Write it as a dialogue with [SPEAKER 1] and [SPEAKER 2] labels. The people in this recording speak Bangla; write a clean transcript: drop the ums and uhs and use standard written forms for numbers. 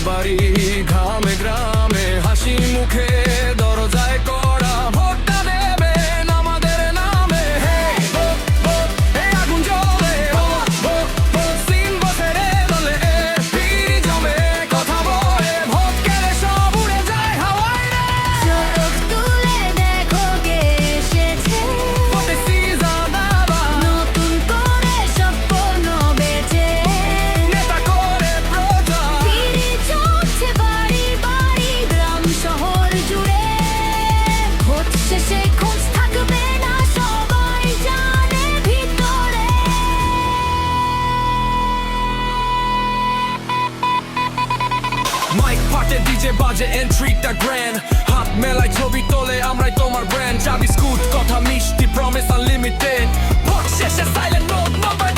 [SPEAKER 1] বাড়ি ঘামে গ্রামে হাসি মুখে দরজায় করা ভোটটা দেবেন আমাদের নামে। হেই ভোট ভোট এই আগুন জ্বলে ভোট ভোট ভোট সিন বসে রে দলে ভিড় জমে কথা বলে ভোট কেড়ে সব উড়ে যায় হাওয়ায় রে।
[SPEAKER 2] চোখ তুলে দেখো কে এসেছে,
[SPEAKER 1] ভোটে সিজন আবার
[SPEAKER 2] নতুন করে স্বপ্ন বেঁচে
[SPEAKER 1] নেতা করে প্রজা
[SPEAKER 2] ফিরে চলছে বাড়ি বাড়ি গ্রাম শহর জুড়ে। ভোট শেষে খোঁজ থাকবে না সবাই জানে ভিতরে।
[SPEAKER 1] মাইক ফাটে ডিজে বাজে এন্ট্রিটা গ্র্যান্ড হাত মেলায় ছবি তোলে আমরাই তোমার ব্র্যান্ড চা বিস্কুট কথা মিষ্টি প্রমিস আনলিমিটেড ভোট শেষে সাইলেন্ট নোট নাম্বার